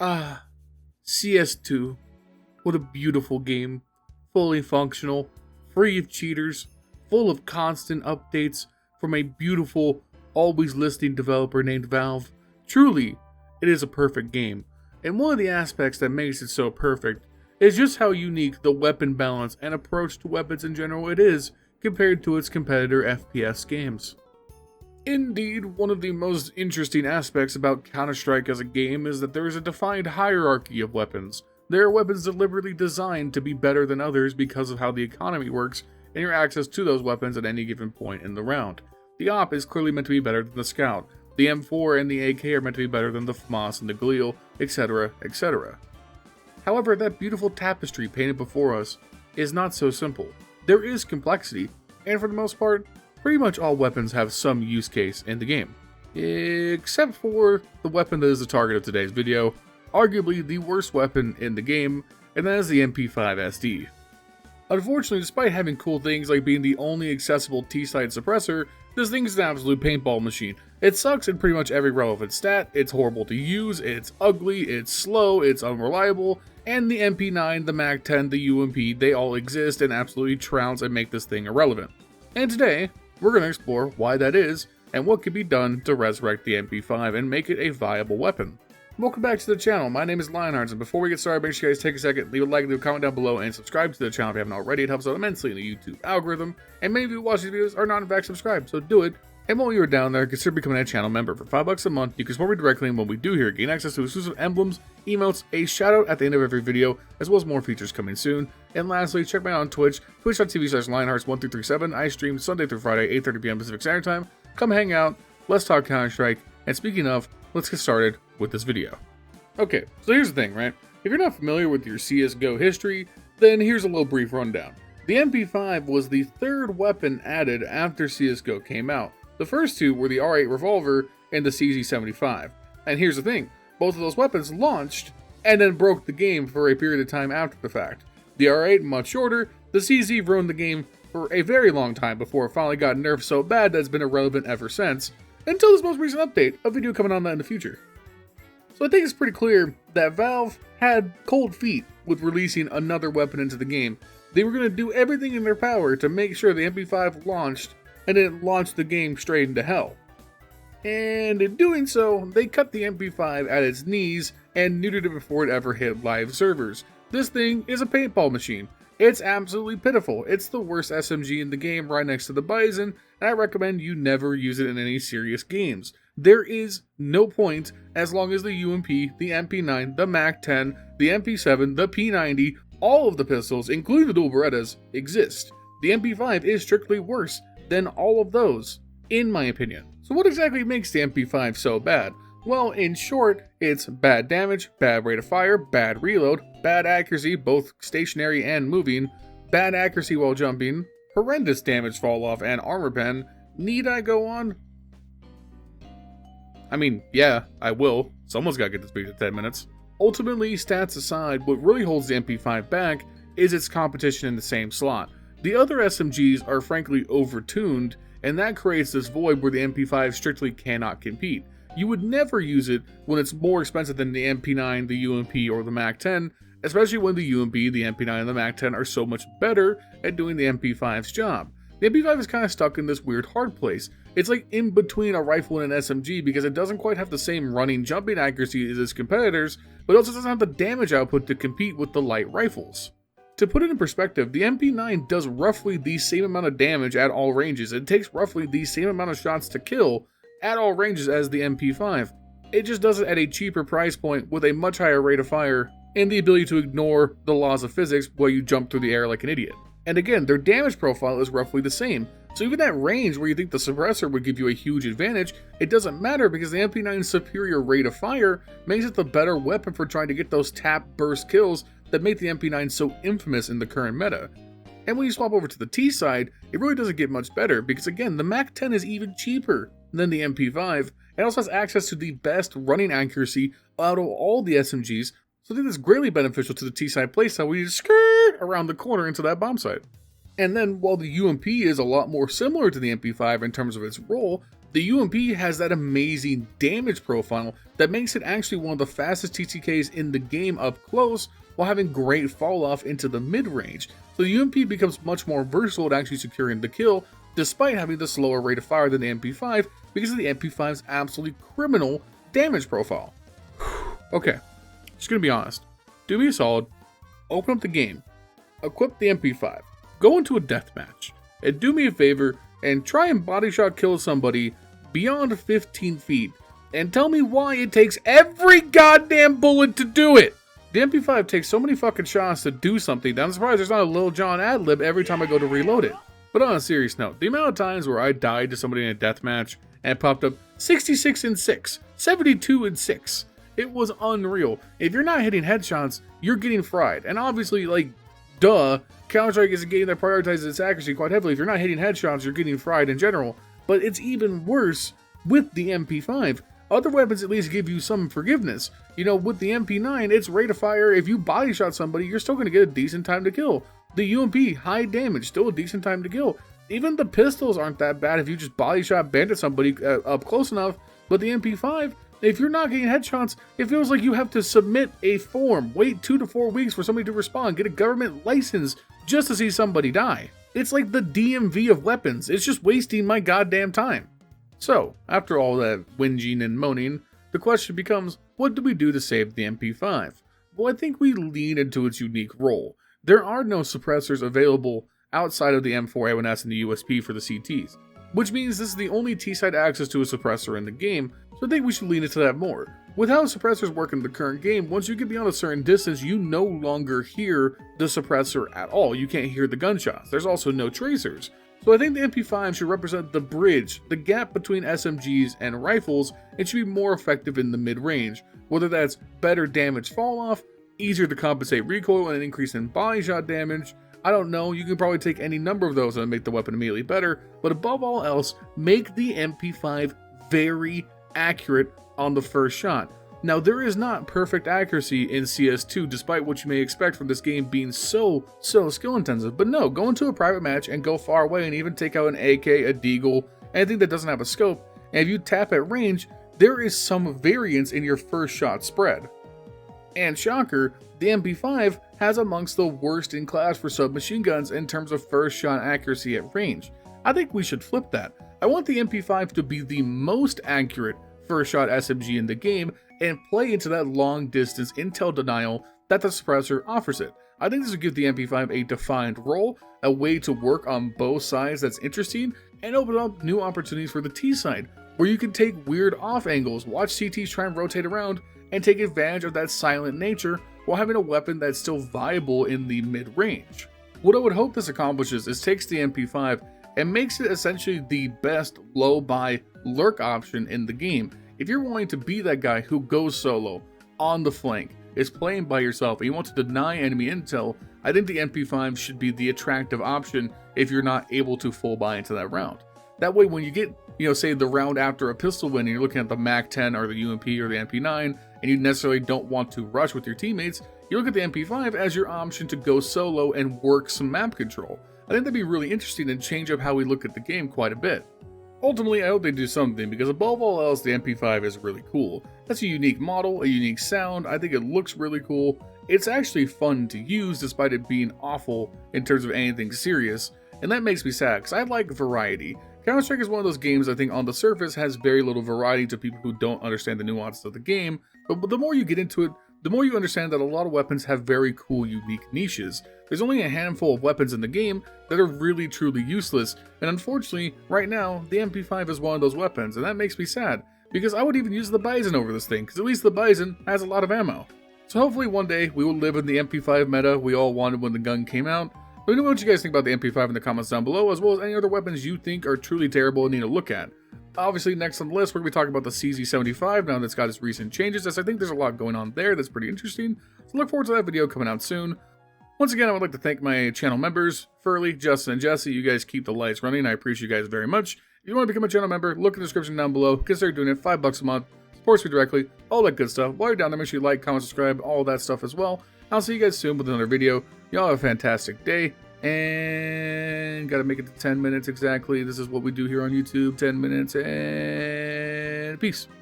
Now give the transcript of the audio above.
Ah, CS2. What a beautiful game. Fully functional, free of cheaters, full of constant updates from a beautiful, always listening developer named Valve. Truly, it is a perfect game. And one of the aspects that makes it so perfect is just how unique the weapon balance and approach to weapons in general it is compared to its competitor FPS games. Indeed, one of the most interesting aspects about Counter-Strike as a game is that there is a defined hierarchy of weapons. There are weapons deliberately designed to be better than others because of how the economy works and your access to those weapons at any given point in the round. The AWP is clearly meant to be better than the Scout. The M4 and the AK are meant to be better than the FMAS and the Galil, etc., etc. However, that beautiful tapestry painted before us is not so simple. There is complexity, and for the most part, pretty much all weapons have some use case in the game. Except for the weapon that is the target of today's video, arguably the worst weapon in the game, and that is the MP5 SD. Unfortunately, despite having cool things like being the only accessible T-side suppressor, this thing is an absolute paintball machine. It sucks in pretty much every relevant stat, it's horrible to use, it's ugly, it's slow, it's unreliable, and the MP9, the MAC-10, the UMP, they all exist and absolutely trounce and make this thing irrelevant. And today, we're going to explore why that is, and what can be done to resurrect the MP5 and make it a viable weapon. Welcome back to the channel. My name is LionHeartZ, and before we get started, make sure you guys take a second, leave a like, leave a comment down below, and subscribe to the channel if you haven't already. It helps out immensely in the YouTube algorithm, and many of you who watch these videos are not in fact subscribed, so do it. And while you're down there, consider becoming a channel member. For $5 a month, you can support me directly, and what we do here, gain access to exclusive emblems, emotes, a shoutout at the end of every video, as well as more features coming soon. And lastly, check me out on Twitch, twitch.tv/LionHeartZ1337. I stream Sunday through Friday, 8:30 p.m. Pacific Standard Time. Come hang out, let's talk Counter-Strike, and speaking of, let's get started with this video. Okay, so here's the thing, right? If you're not familiar with your CSGO history, then here's a little brief rundown. The MP5 was the third weapon added after CSGO came out. The first two were the R8 revolver and the CZ75. And here's the thing, both of those weapons launched and then broke the game for a period of time after the fact. The R8 much shorter, the CZ ruined the game for a very long time before it finally got nerfed so bad that it's been irrelevant ever since, until this most recent update, a video coming on that in the future. So I think it's pretty clear that Valve had cold feet with releasing another weapon into the game. They were going to do everything in their power to make sure the MP5 launched, and then launched the game straight into hell. And in doing so, they cut the MP5 at its knees and neutered it before it ever hit live servers. This thing is a paintball machine. It's absolutely pitiful. It's the worst SMG in the game right next to the Bison, and I recommend you never use it in any serious games. There is no point as long as the UMP, the MP9, the MAC-10, the MP7, the P90, all of the pistols, including the dual Berettas, exist. The MP5 is strictly worse than all of those, in my opinion. So what exactly makes the MP5 so bad? Well, in short, it's bad damage, bad rate of fire, bad reload, bad accuracy, both stationary and moving, bad accuracy while jumping, horrendous damage fall off and armor pen. Need I go on? I mean, yeah, I will. Someone's gotta get this beat at 10 minutes. Ultimately, stats aside, what really holds the MP5 back is its competition in the same slot. The other SMGs are frankly overtuned, and that creates this void where the MP5 strictly cannot compete. You would never use it when it's more expensive than the MP9, the UMP, or the MAC-10, especially when the UMP, the MP9, and the MAC-10 are so much better at doing the MP5's job. The MP5 is kind of stuck in this weird hard place. It's like in between a rifle and an SMG because it doesn't quite have the same running jumping accuracy as its competitors, but also doesn't have the damage output to compete with the light rifles. To put it in perspective, the MP9 does roughly the same amount of damage at all ranges. It takes roughly the same amount of shots to kill at all ranges as the MP5. It just does it at a cheaper price point with a much higher rate of fire and the ability to ignore the laws of physics while you jump through the air like an idiot. And again, their damage profile is roughly the same. So even at range where you think the suppressor would give you a huge advantage, it doesn't matter because the MP9's superior rate of fire makes it the better weapon for trying to get those tap burst kills that make the MP9 so infamous in the current meta. And when you swap over to the T side, it really doesn't get much better because again, the MAC-10 is even cheaper than the MP5 and also has access to the best running accuracy out of all the SMGs, so I think that's greatly beneficial to the T side playstyle where you just skirt around the corner into that bomb site. And then while the UMP is a lot more similar to the MP5 in terms of its role, The UMP has that amazing damage profile that makes it actually one of the fastest TTKs in the game up close, while having great fall off into the mid-range. So the UMP becomes much more versatile at actually securing the kill, despite having the slower rate of fire than the MP5 because of the MP5's absolutely criminal damage profile. Okay, just gonna be honest. Do me a solid, open up the game, equip the MP5, go into a deathmatch, and do me a favor and try and body shot kill somebody beyond 15 feet, and tell me why it takes every goddamn bullet to do it. The MP5 takes so many fucking shots to do something that I'm surprised there's not a Lil Jon ad-lib every time I go to reload it. But on a serious note, the amount of times where I died to somebody in a deathmatch and it popped up 66 and 6, 72 and 6, it was unreal. If you're not hitting headshots, you're getting fried. And obviously, like, duh, Counter-Strike is a game that prioritizes its accuracy quite heavily. If you're not hitting headshots, you're getting fried in general. But it's even worse with the MP5. Other weapons at least give you some forgiveness. You know, with the MP9, its rate of fire, if you body shot somebody, you're still going to get a decent time to kill. The UMP, high damage, still a decent time to kill. Even the pistols aren't that bad if you just body shot bandit somebody up close enough. But the MP5, if you're not getting headshots, it feels like you have to submit a form, wait 2 to 4 weeks for somebody to respond, get a government license just to see somebody die. It's like the DMV of weapons. It's just wasting my goddamn time. So, after all that whinging and moaning, the question becomes, what do we do to save the MP5? Well, I think we lean into its unique role. There are no suppressors available outside of the M4A1S and the USP for the CTs, which means this is the only T-side access to a suppressor in the game, so I think we should lean into that more. With how suppressors work in the current game, once you get beyond a certain distance, you no longer hear the suppressor at all. You can't hear the gunshots. There's also no tracers. So I think the MP5 should represent the bridge, the gap between SMGs and rifles, and should be more effective in the mid-range, whether that's better damage fall-off, easier to compensate recoil and an increase in body shot damage. I don't know, you can probably take any number of those and make the weapon immediately better, but above all else, make the MP5 very accurate on the first shot. Now, there is not perfect accuracy in CS2, despite what you may expect from this game being so skill intensive, but no, go into a private match and go far away and even take out an AK, a deagle, anything that doesn't have a scope, and if you tap at range, there is some variance in your first shot spread. And shocker, the MP5 has amongst the worst in class for submachine guns in terms of first shot accuracy at range. I think we should flip that. I want the MP5 to be the most accurate first shot SMG in the game and play into that long distance intel denial that the suppressor offers it. I think this would give the MP5 a defined role, a way to work on both sides that's interesting, and open up new opportunities for the T side, where you can take weird off angles, watch CTs try and rotate around, and take advantage of that silent nature while having a weapon that's still viable in the mid-range. What I would hope this accomplishes is takes the MP5 and makes it essentially the best low-buy lurk option in the game. If you're wanting to be that guy who goes solo, on the flank, is playing by yourself, and you want to deny enemy intel, I think the MP5 should be the attractive option if you're not able to full buy into that round. That way when you get, say the round after a pistol win and you're looking at the MAC-10 or the UMP or the MP9, and you necessarily don't want to rush with your teammates, you look at the MP5 as your option to go solo and work some map control. I think that'd be really interesting and change up how we look at the game quite a bit. Ultimately, I hope they do something, because above all else, the MP5 is really cool. That's a unique model, a unique sound, I think it looks really cool. It's actually fun to use despite it being awful in terms of anything serious, and that makes me sad, because I like variety. Counter-Strike is one of those games I think on the surface has very little variety to people who don't understand the nuances of the game, but the more you get into it, the more you understand that a lot of weapons have very cool, unique niches. There's only a handful of weapons in the game that are really truly useless, and unfortunately, right now, the MP5 is one of those weapons, and that makes me sad, because I would even use the Bison over this thing, because at least the Bison has a lot of ammo. So hopefully one day we will live in the MP5 meta we all wanted when the gun came out. Let me know what you guys think about the MP5 in the comments down below, as well as any other weapons you think are truly terrible and need to look at. Obviously, next on the list, we're going to be talking about the CZ75 now that's got its recent changes, as I think there's a lot going on there that's pretty interesting. So look forward to that video coming out soon. Once again, I would like to thank my channel members, Furley, Justin, and Jesse. You guys keep the lights running. I appreciate you guys very much. If you want to become a channel member, look in the description down below. Consider doing it, $5 a month. Supports me directly, all that good stuff. While you're down there, make sure you like, comment, subscribe, all that stuff as well. I'll see you guys soon with another video. Y'all have a fantastic day, And gotta make it to 10 minutes exactly. This is what we do here on YouTube. 10 minutes and peace.